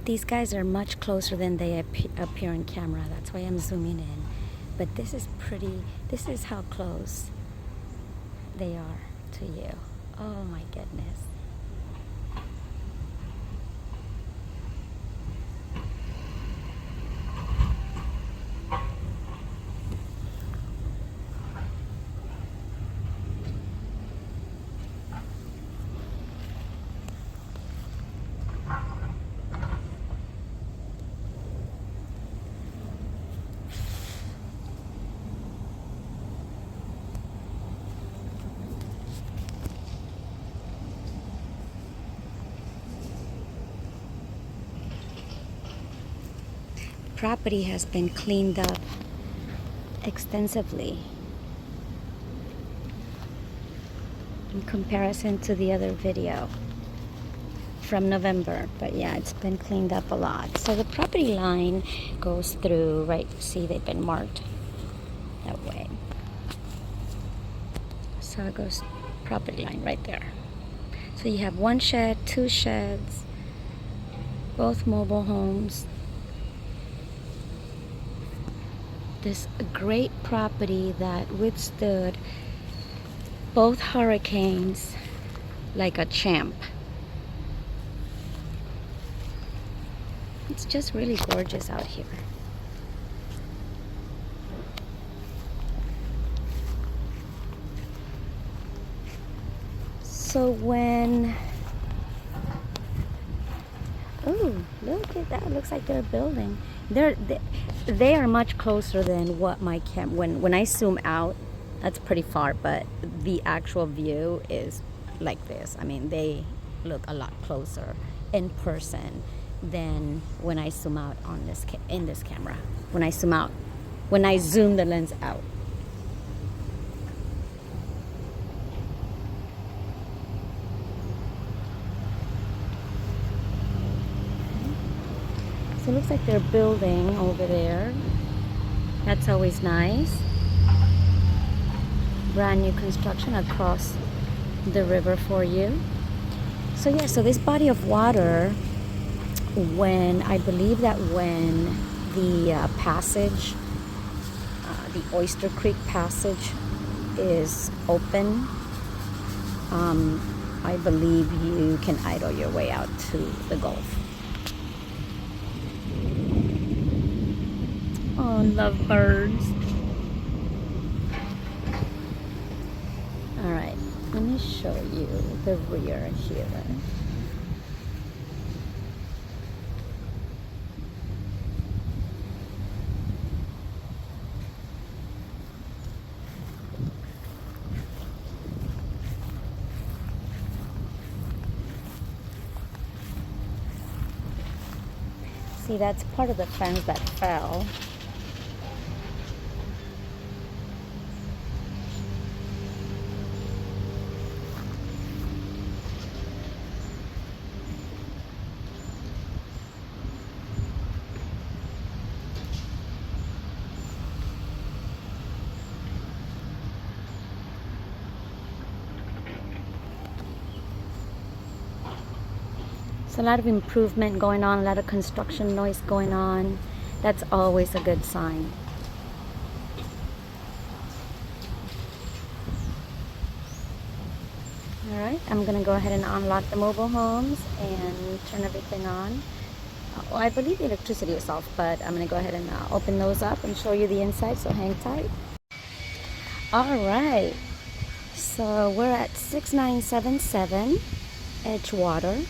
these guys are much closer than they appear on camera. That's why I'm zooming in. But this is pretty, this is how close they are to you. Oh my goodness. Property has been cleaned up extensively in comparison to the other video from November, but yeah, it's been cleaned up a lot. So the property line goes through, right? See, they've been marked that way. So it goes property line right there. So you have one shed, two sheds, both mobile homes. This great property that withstood both hurricanes like a champ. It's just really gorgeous out here. So when, oh, look at that, looks like they're building. They are much closer than what my when I zoom out, that's pretty far, but the actual view is like this. I mean, they look a lot closer in person than when I zoom out on this in this camera. When I zoom the lens out. So it looks like they're building over there. That's always nice. Brand new construction across the river for you. So yeah, so this body of water, I believe that when the passage, the Oyster Creek passage is open, I believe you can idle your way out to the Gulf. Oh, lovebirds. All right, let me show you the rear here. See, that's part of the fence that fell. A lot of improvement going on, a lot of construction noise going on. That's always a good sign. All right, I'm gonna go ahead and unlock the mobile homes and turn everything on. Well, I believe the electricity is off, but I'm gonna go ahead and open those up and show you the inside, so hang tight. All right, so we're at 6977 Edgewater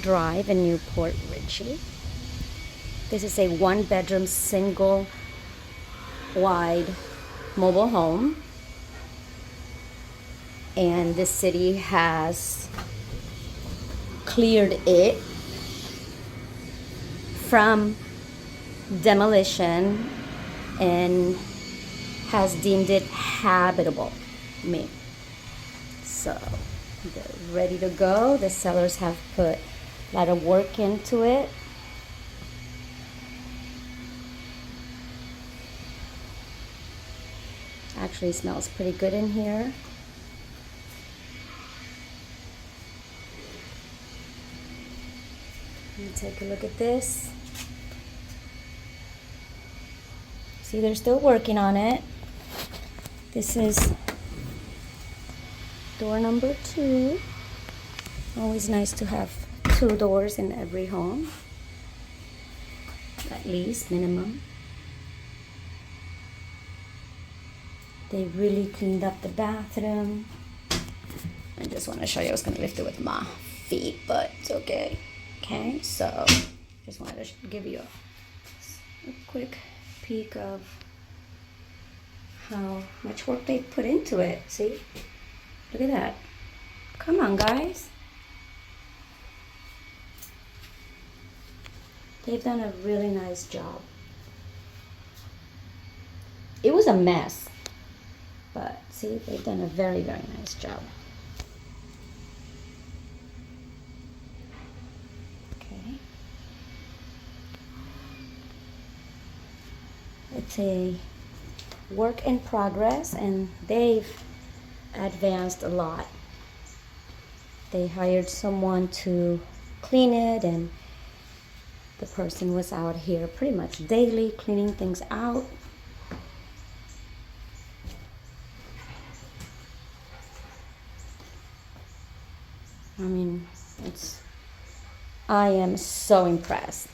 Drive in Newport Richey. This is a one-bedroom, single wide mobile home, and the city has cleared it from demolition and has deemed it habitable. So they're ready to go. The sellers have put a lot of work into it. Actually smells pretty good in here. take a look at this. See, they're still working on it. This is door number 2. Always nice to have 2 doors in every home, at least minimum. They really cleaned up the bathroom. I just want to show you. I was going to lift it with my feet, but it's okay. Okay, so just wanted to give you a quick peek of how much work they put into it. See? Look at that. Come on, guys. They've done a really nice job. It was a mess, but see, they've done a very, very nice job. Okay. It's a work in progress, and they've advanced a lot. They hired someone to clean it, and the person was out here pretty much daily cleaning things out. I mean, I am so impressed.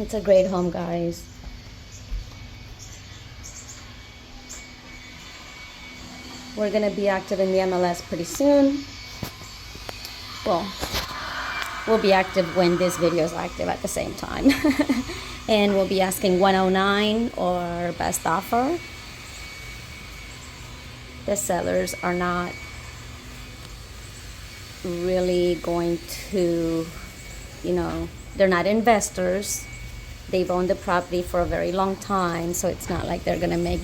It's a great home, guys. We're gonna be active in the MLS pretty soon. Well, we'll be active when this video is active at the same time. And we'll be asking 109 or best offer. The sellers are not really going to, they're not investors. They've owned the property for a very long time, so it's not like they're gonna make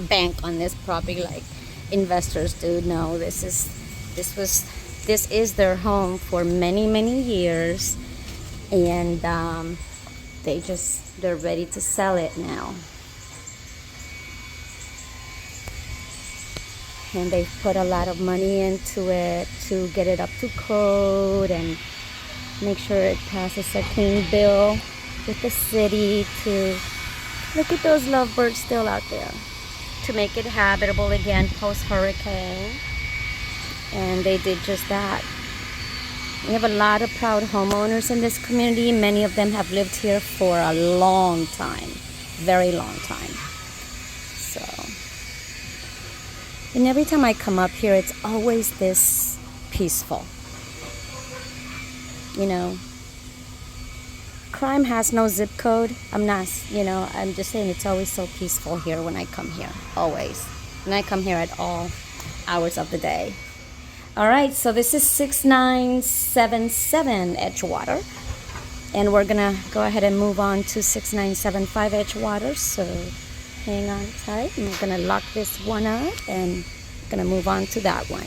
bank on this property like investors do. No, this is their home for many, many years, and they're ready to sell it now. And they've put a lot of money into it to get it up to code and make sure it passes a clean bill with the city. To look at those lovebirds still out there, to make it habitable again post-hurricane. And they did just that. We have a lot of proud homeowners in this community. Many of them have lived here for a long time, very long time. So, and every time I come up here, it's always this peaceful. Crime has no zip code. I'm just saying it's always so peaceful here when I come here, always. And I come here at all hours of the day. All right, so this is 6977 Edgewater, and we're gonna go ahead and move on to 6975 Edgewater. So hang on tight, and we're gonna lock this one up and gonna move on to that one.